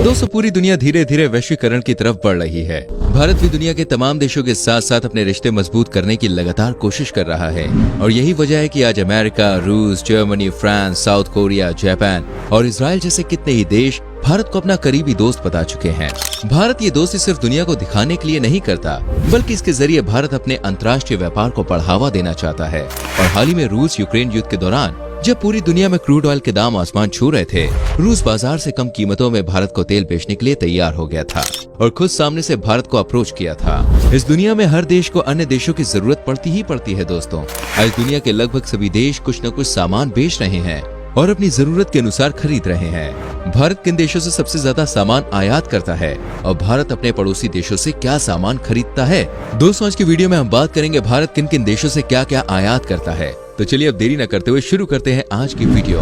दोस्तों पूरी दुनिया धीरे धीरे वैश्वीकरण की तरफ बढ़ रही है। भारत भी दुनिया के तमाम देशों के साथ साथ अपने रिश्ते मजबूत करने की लगातार कोशिश कर रहा है और यही वजह है कि आज अमेरिका, रूस, Germany, France, south Korea, Japan और इजराइल जैसे कितने ही देश भारत को अपना करीबी दोस्त बता चुके हैं। भारत ये दोस्ती सिर्फ दुनिया को दिखाने के लिए नहीं करता, बल्कि इसके जरिए भारत अपने अंतर्राष्ट्रीय व्यापार को बढ़ावा देना चाहता है। और हाल ही में रूस यूक्रेन युद्ध के दौरान जब पूरी दुनिया में क्रूड ऑयल के दाम आसमान छू रहे थे, रूस बाजार से कम कीमतों में भारत को तेल बेचने के लिए तैयार हो गया था और खुद सामने से भारत को अप्रोच किया था। इस दुनिया में हर देश को अन्य देशों की जरूरत पड़ती है दोस्तों। आज दुनिया के लगभग सभी देश कुछ न कुछ सामान बेच रहे हैं और अपनी जरूरत के अनुसार खरीद रहे हैं। भारत किन देशों से सबसे ज्यादा सामान आयात करता है और भारत अपने पड़ोसी देशों से क्या सामान खरीदता है? दोस्तों आज की वीडियो में हम बात करेंगे भारत किन किन देशों से क्या क्या आयात करता है। तो चलिए अब देरी न करते हुए शुरू करते हैं आज की वीडियो।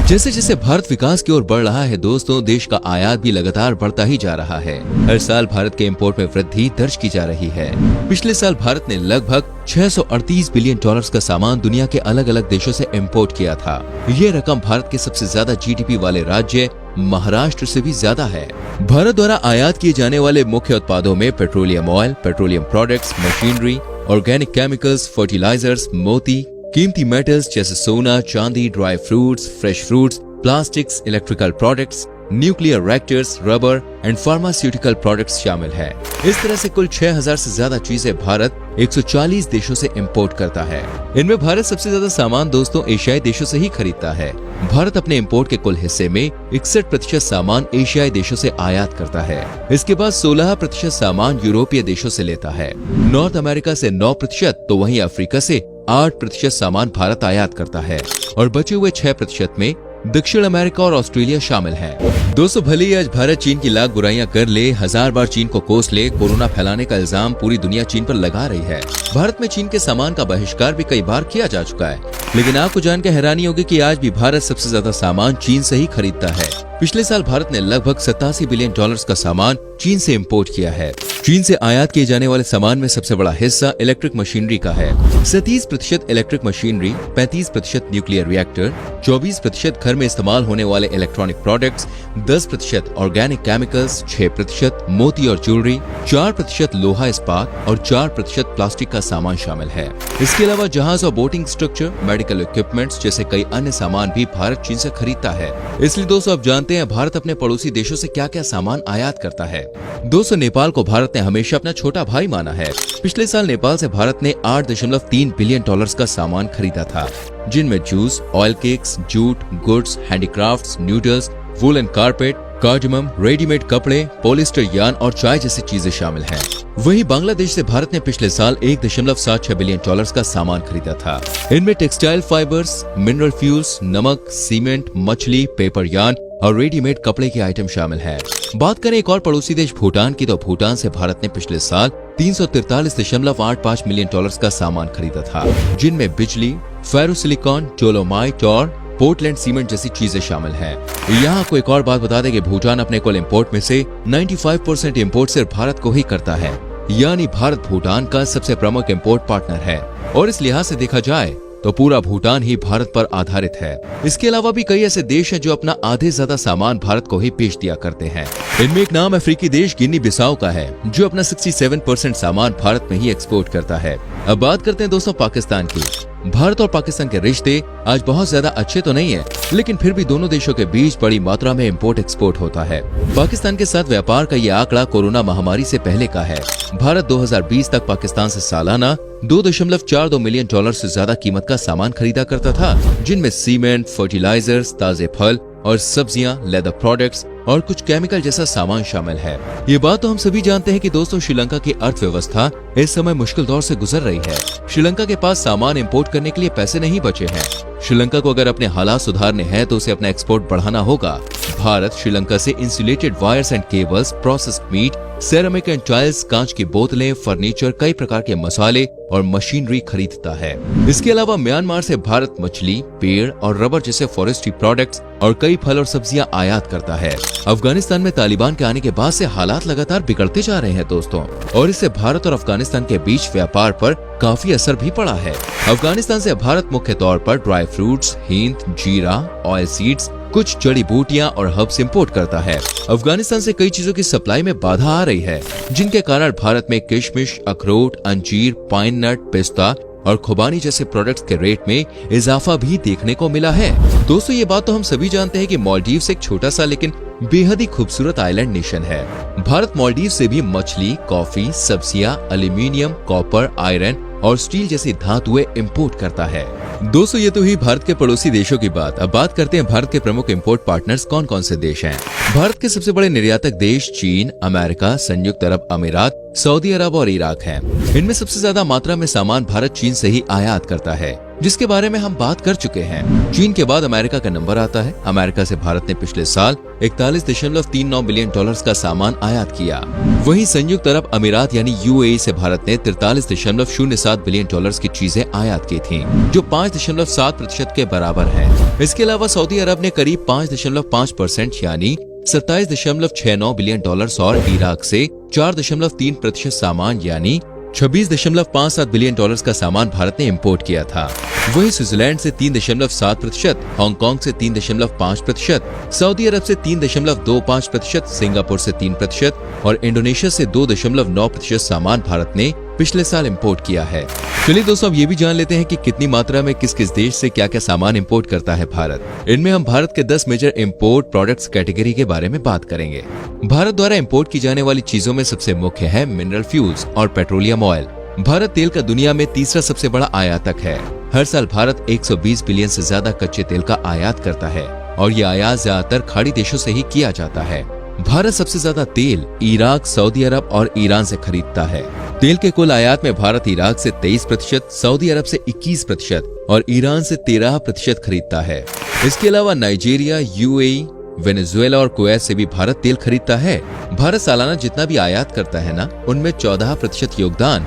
जैसे जैसे भारत विकास की ओर बढ़ रहा है दोस्तों, देश का आयात भी लगातार बढ़ता ही जा रहा है। हर साल भारत के इंपोर्ट में वृद्धि दर्ज की जा रही है। पिछले साल भारत ने लगभग 638 बिलियन डॉलर्स का सामान दुनिया के अलग अलग देशों से इंपोर्ट किया था। ये रकम भारत के सबसे ज्यादा जीडीपी वाले राज्य महाराष्ट्र से भी ज्यादा है। भारत द्वारा आयात किए जाने वाले मुख्य उत्पादों में petroleum oil, petroleum products, machinery, organic chemicals, fertilisers, मोती, कीमती मेटल्स जैसे सोना, चांदी, dry fruits, fresh fruits, plastics, electrical products, nuclear reactors, rubber and pharmaceutical products शामिल है। इस तरह से कुल 6000 से ज्यादा चीजें भारत 140 देशों से इंपोर्ट करता है। इनमें भारत सबसे ज्यादा सामान दोस्तों एशियाई देशों से ही खरीदता है। भारत अपने इंपोर्ट के कुल हिस्से में 61% सामान एशियाई देशों से आयात करता है। इसके बाद 16% सामान यूरोपीय देशों से लेता है। नॉर्थ अमेरिका से 9%, तो वहीं अफ्रीका से 8% सामान भारत आयात करता है और बचे हुए 6% में दक्षिण अमेरिका और ऑस्ट्रेलिया शामिल है। दोस्तों भले ही आज भारत चीन की लाख बुराइयां कर ले, 1000 बार चीन को कोस ले, कोरोना फैलाने का इल्जाम पूरी दुनिया चीन पर लगा रही है। भारत में चीन के सामान का बहिष्कार भी कई बार किया जा चुका है, लेकिन आपको जानकर हैरानी होगी कि आज भी भारत सबसे ज्यादा सामान चीन से ही खरीदता है। पिछले साल भारत ने लगभग 87 बिलियन डॉलर्स का सामान चीन से इंपोर्ट किया है। चीन से आयात किए जाने वाले सामान में सबसे बड़ा हिस्सा इलेक्ट्रिक मशीनरी का है। 37% इलेक्ट्रिक मशीनरी, 35% न्यूक्लियर रिएक्टर, 24% घर में इस्तेमाल होने वाले इलेक्ट्रॉनिक प्रोडक्ट्स, 10% ऑर्गेनिक केमिकल्स, 6% मोती और ज्वेलरी, 4% लोहा इस्पात और 4% प्लास्टिक का सामान शामिल है। इसके अलावा जहाज और बोटिंग स्ट्रक्चर, मेडिकल इक्विपमेंट्स जैसे कई अन्य सामान भी भारत चीन से खरीदता है। इसलिए दोस्तों आप जानते हैं भारत अपने पड़ोसी देशों से क्या क्या सामान आयात करता है। दोस्तों नेपाल को भारत ने हमेशा अपना छोटा भाई माना है। पिछले साल नेपाल से भारत ने 8.3 बिलियन डॉलर्स का सामान खरीदा था, जिनमें juice, oil cakes, jute, goods, handicrafts, noodles, wool and carpet, cardamom, readymade कपड़े, पॉलिस्टर यार्न और चाय जैसी चीजें शामिल हैं। वहीं बांग्लादेश से भारत ने पिछले साल 1.76 बिलियन डॉलर्स का सामान खरीदा था। इनमें टेक्सटाइल फाइबर्स, मिनरल फ्यूल्स, नमक, सीमेंट, मछली, पेपर यार्न और रेडीमेड कपड़े के आइटम शामिल है। बात करें एक और पड़ोसी देश भूटान की, तो भूटान से भारत ने पिछले साल 343.85 मिलियन डॉलर्स का सामान खरीदा था, जिनमें बिजली, फेरोसिलिकॉन, डोलोमाइट और पोर्टलैंड सीमेंट जैसी चीजें शामिल हैं। यहाँ आपको एक और बात बता दें कि भूटान अपने कुल इंपोर्ट में से 95% इंपोर्ट सिर्फ भारत को ही करता है, यानी भारत भूटान का सबसे प्रमुख इंपोर्ट पार्टनर है और इस लिहाज से देखा जाए तो पूरा भूटान ही भारत पर आधारित है। इसके अलावा भी कई ऐसे देश हैं जो अपना आधे ज्यादा सामान भारत को ही बेच दिया करते हैं। इनमें एक नाम अफ्रीकी देश गिनी बिसाऊ का है, जो अपना 67% सामान भारत में ही एक्सपोर्ट करता है। अब बात करते हैं दोस्तों पाकिस्तान की। भारत और पाकिस्तान के रिश्ते आज बहुत ज्यादा अच्छे तो नहीं है, लेकिन फिर भी दोनों देशों के बीच बड़ी मात्रा में इंपोर्ट एक्सपोर्ट होता है। पाकिस्तान के साथ व्यापार का ये आंकड़ा कोरोना महामारी से पहले का है। भारत 2020 तक पाकिस्तान से सालाना 2.42 मिलियन डॉलर से ज्यादा कीमत का सामान खरीदा करता था, जिनमें सीमेंट, फर्टिलाइजर्स, ताजे फल और सब्जियां, लेदर प्रोडक्ट्स और कुछ केमिकल जैसा सामान शामिल है। ये बात तो हम सभी जानते हैं कि दोस्तों श्रीलंका की अर्थव्यवस्था इस समय मुश्किल दौर से गुजर रही है। श्रीलंका के पास सामान इंपोर्ट करने के लिए पैसे नहीं बचे हैं। श्रीलंका को अगर अपने हालात सुधारने हैं तो उसे अपना एक्सपोर्ट बढ़ाना होगा। भारत श्रीलंका से insulated wires and cables, processed meat, ceramic and tiles, कांच की बोतलें, फर्नीचर, कई प्रकार के मसाले और मशीनरी खरीदता है। इसके अलावा म्यांमार से भारत मछली, पेड़ और रबर जैसे फॉरेस्ट्री प्रोडक्ट्स और कई फल और सब्जियां आयात करता है। अफगानिस्तान में तालिबान के आने के बाद से हालात लगातार बिगड़ते जा रहे हैं दोस्तों, और इससे भारत और अफगानिस्तान के बीच व्यापार पर काफी असर भी पड़ा है। अफगानिस्तान से भारत मुख्य तौर पर ड्राई फ्रूट्स, हींग, जीरा, ऑयल सीड्स, कुछ जड़ी बूटियां और हर्ब्स इंपोर्ट करता है। अफगानिस्तान से कई चीजों की सप्लाई में बाधा आ रही है, जिनके कारण भारत में किशमिश, अखरोट, अंजीर, पाइन नट, पिस्ता और खुबानी जैसे प्रोडक्ट्स के रेट में इजाफा भी देखने को मिला है। दोस्तों, ये बात तो हम सभी जानते हैं कि मालदीव्स एक छोटा सा लेकिन बेहद ही खूबसूरत आइलैंड नेशन है। भारत मालदीव से भी मछली, कॉफी, सब्जियां, एल्यूमिनियम, कॉपर, आयरन और स्टील जैसी धातुएं इंपोर्ट करता है। दोस्तों, ये तो हुई भारत के पड़ोसी देशों की बात। अब बात करते हैं भारत के प्रमुख इंपोर्ट पार्टनर्स कौन कौन से देश हैं। भारत के सबसे बड़े निर्यातक देश चीन, अमेरिका, संयुक्त अरब अमीरात, सऊदी अरब और इराक हैं। इनमें सबसे ज्यादा मात्रा में सामान भारत चीन से ही आयात करता है, जिसके बारे में हम बात कर चुके हैं। चीन के बाद अमेरिका का नंबर आता है। अमेरिका से भारत ने पिछले साल 41.39 बिलियन डॉलर्स का सामान आयात किया। वहीं संयुक्त अरब अमीरात यानी यूएई से भारत ने 43.07 बिलियन डॉलर्स की चीजें आयात की थीं, जो 5.7% के बराबर है। इसके अलावा सऊदी अरब ने करीब 5.5% यानी 27.69 बिलियन डॉलर्स और इराक से 4.3% सामान यानी 26.57 बिलियन डॉलर्स का सामान भारत ने इंपोर्ट किया था। वहीं स्विट्जरलैंड से 3.7%, हांगकांग से 3.5%, सऊदी अरब से 3.25%, सिंगापुर से 3% और इंडोनेशिया से 2.9% सामान भारत ने पिछले साल इंपोर्ट किया है। चलिए दोस्तों, अब ये भी जान लेते हैं कि कितनी मात्रा में किस किस देश से क्या क्या सामान इंपोर्ट करता है भारत। इनमें हम भारत के 10 मेजर इंपोर्ट प्रोडक्ट्स कैटेगरी के बारे में बात करेंगे। भारत द्वारा इंपोर्ट की जाने वाली चीजों में सबसे मुख्य है मिनरल फ्यूल्स और पेट्रोलियम ऑयल। भारत तेल का दुनिया में तीसरा सबसे बड़ा आयातक है। हर साल भारत 120 बिलियन से ज्यादा कच्चे तेल का आयात करता है और ये आयात ज्यादातर खाड़ी देशों से ही किया जाता है। भारत सबसे ज्यादा तेल इराक, सऊदी अरब और ईरान से खरीदता है। तेल के कुल आयात में भारत इराक से 23%, सऊदी अरब से 21% और ईरान से 13% खरीदता है। इसके अलावा नाइजीरिया, यूएई, वेनेजुएला और कुवैत से भी भारत तेल खरीदता है। भारत सालाना जितना भी आयात करता है ना, उनमें 14% योगदान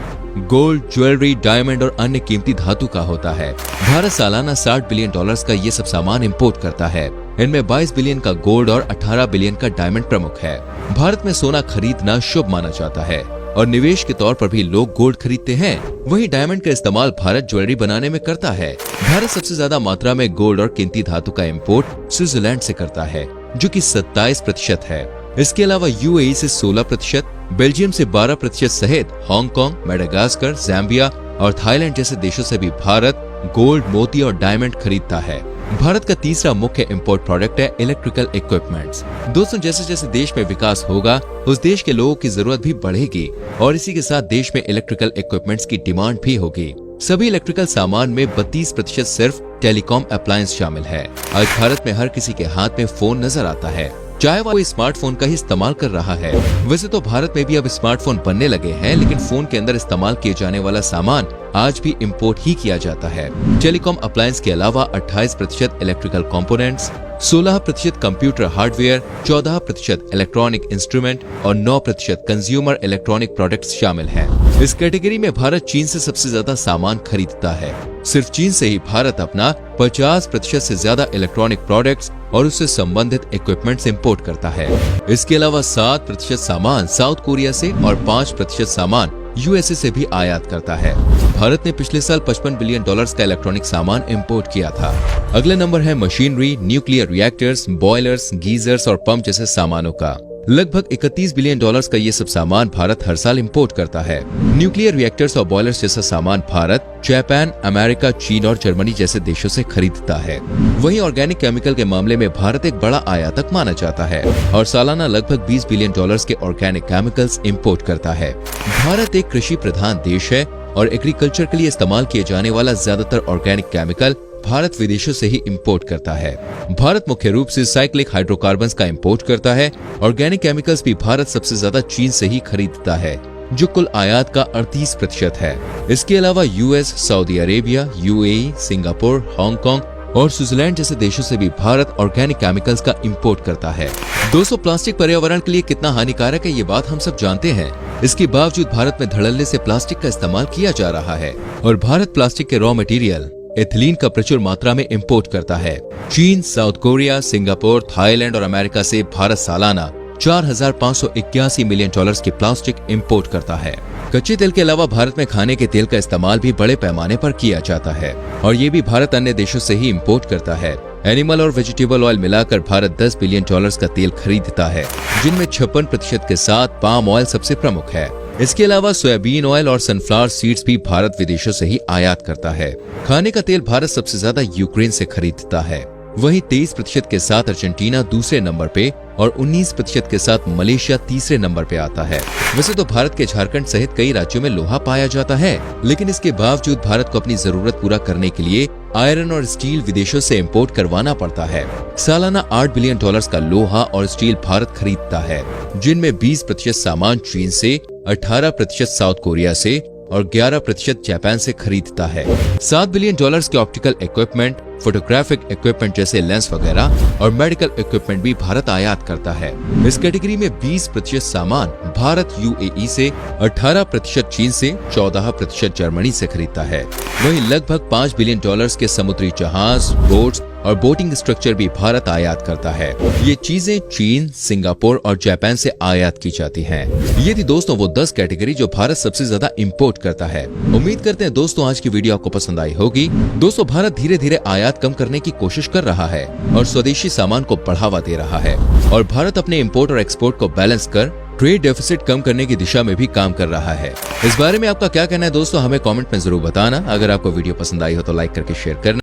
गोल्ड, ज्वेलरी, डायमंड और अन्य कीमती धातु का होता है। भारत सालाना 60 बिलियन डॉलर्स का ये सब सामान इंपोर्ट करता है। इनमें 22 बिलियन का गोल्ड और 18 बिलियन का डायमंड प्रमुख है। भारत में सोना खरीदना शुभ माना जाता है और निवेश के तौर पर भी लोग गोल्ड खरीदते हैं। वहीं डायमंड का इस्तेमाल भारत ज्वेलरी बनाने में करता है। भारत सबसे ज्यादा मात्रा में गोल्ड और कीमती धातु का इंपोर्ट स्विट्जरलैंड से करता है, जो कि 27% है। इसके अलावा यूएई से 16%, बेल्जियम से 12% सहित हांगकांग, मेडागास्कर, ज़ाम्बिया और थाईलैंड जैसे देशों से भी भारत गोल्ड, मोती और डायमंड खरीदता है। भारत का तीसरा मुख्य इंपोर्ट प्रोडक्ट है इलेक्ट्रिकल इक्विपमेंट्स। दोस्तों, जैसे जैसे देश में विकास होगा, उस देश के लोगों की जरूरत भी बढ़ेगी और इसी के साथ देश में इलेक्ट्रिकल इक्विपमेंट्स की डिमांड भी होगी। सभी इलेक्ट्रिकल सामान में 32% सिर्फ टेलीकॉम अप्लायंस शामिल है। आज भारत में हर किसी के हाथ में फोन नजर आता है, चाहे वो स्मार्टफोन का ही इस्तेमाल कर रहा है। वैसे तो भारत में भी अब स्मार्टफोन बनने लगे हैं, लेकिन फोन के अंदर इस्तेमाल किए जाने वाला सामान आज भी इंपोर्ट ही किया जाता है। टेलीकॉम अप्लायंस के अलावा 28% electrical components, 16% computer hardware, 14% electronic instrument और 9% कंज्यूमर इलेक्ट्रॉनिक प्रोडक्ट्स शामिल हैं। इस कैटेगरी में भारत चीन से सबसे ज्यादा सामान खरीदता है। सिर्फ चीन से ही भारत अपना 50% से ज्यादा इलेक्ट्रॉनिक प्रोडक्ट्स और उससे संबंधित इक्विपमेंट्स इंपोर्ट करता है। इसके अलावा 7% सामान साउथ कोरिया से और 5% सामान यूएसए से भी आयात करता है। भारत ने पिछले साल 55 बिलियन डॉलर्स का इलेक्ट्रॉनिक सामान इंपोर्ट किया था। अगले नंबर है machinery, nuclear reactors, boilers, geysers और पंप जैसे सामानों का। लगभग 31 बिलियन डॉलर्स का ये सब सामान भारत हर साल इंपोर्ट करता है। न्यूक्लियर रिएक्टर्स और बॉयलर्स जैसा सामान भारत जापान, अमेरिका, चीन और जर्मनी जैसे देशों से खरीदता है। वहीं ऑर्गेनिक केमिकल के मामले में भारत एक बड़ा आयातक माना जाता है और सालाना लगभग 20 बिलियन डॉलर्स के ऑर्गेनिक केमिकल्स इंपोर्ट करता है। भारत एक कृषि प्रधान देश है और एग्रीकल्चर के लिए इस्तेमाल किए जाने वाला ज्यादातर ऑर्गेनिक केमिकल भारत विदेशों से ही इंपोर्ट करता है। भारत मुख्य रूप से साइक्लिक हाइड्रोकार्बन्स का इंपोर्ट करता है। ऑर्गेनिक केमिकल्स भी भारत सबसे ज्यादा चीन से ही खरीदता है, जो कुल आयात का 38% है। इसके अलावा US, Saudi Arabia, UAE, Singapore, Hong Kong और स्विट्जरलैंड जैसे देशों से भी भारत ऑर्गेनिक केमिकल्स का इंपोर्ट करता है। दोस्तों, प्लास्टिक पर्यावरण के लिए कितना हानिकारक है ये बात हम सब जानते हैं। इसके बावजूद भारत में धड़ल्ले से प्लास्टिक का इस्तेमाल किया जा रहा है और भारत प्लास्टिक के रॉ मटेरियल एथिलीन का प्रचुर मात्रा में इंपोर्ट करता है। चीन, साउथ कोरिया, सिंगापुर, थाईलैंड और अमेरिका से भारत सालाना $4,581 मिलियन की प्लास्टिक इंपोर्ट करता है। कच्चे तेल के अलावा भारत में खाने के तेल का इस्तेमाल भी बड़े पैमाने पर किया जाता है और ये भी भारत अन्य देशों से ही इंपोर्ट करता है। एनिमल और वेजिटेबल ऑयल मिलाकर भारत $10 बिलियन का तेल खरीदता है, जिनमें 56% के साथ पाम ऑयल सबसे प्रमुख है। इसके अलावा सोयाबीन ऑयल और सनफ्लावर सीड्स भी भारत विदेशों से ही आयात करता है। खाने का तेल भारत सबसे ज्यादा यूक्रेन से खरीदता है, वहीं 23% के साथ अर्जेंटीना दूसरे नंबर पे और 19% के साथ मलेशिया तीसरे नंबर पे आता है। वैसे तो भारत के झारखंड सहित कई राज्यों में लोहा पाया जाता है, लेकिन इसके बावजूद भारत को अपनी जरूरत पूरा करने के लिए आयरन और स्टील विदेशों से इंपोर्ट करवाना पड़ता है। सालाना $8 बिलियन का लोहा और स्टील भारत खरीदता है, जिनमें 20% सामान चीन से, 18% साउथ कोरिया से और 11% जापान से खरीदता है। $7 बिलियन के ऑप्टिकल इक्विपमेंट, फोटोग्राफिक इक्विपमेंट जैसे लेंस वगैरह और मेडिकल इक्विपमेंट भी भारत आयात करता है। इस कैटेगरी में 20% सामान भारत यूएई से, 18% चीन से, 14% जर्मनी से खरीदता है। वहीं लगभग $5 बिलियन के समुद्री जहाज, बोट्स और बोटिंग स्ट्रक्चर भी भारत आयात करता है। ये चीजें चीन, सिंगापुर और जापान से आयात की जाती हैं। ये थी दोस्तों वो 10 कैटेगरी जो भारत सबसे ज्यादा इंपोर्ट करता है। उम्मीद करते हैं दोस्तों आज की वीडियो आपको पसंद आई होगी। दोस्तों भारत धीरे धीरे आयात कम करने की कोशिश कर रहा है और स्वदेशी सामान को बढ़ावा दे रहा है और भारत अपने इंपोर्ट और एक्सपोर्ट को बैलेंस कर ट्रेड डेफिसिट कम करने की दिशा में भी काम कर रहा है। इस बारे में आपका क्या कहना है दोस्तों, हमें कमेंट में जरूर बताना। अगर आपको वीडियो पसंद आई हो तो लाइक करके शेयर करना।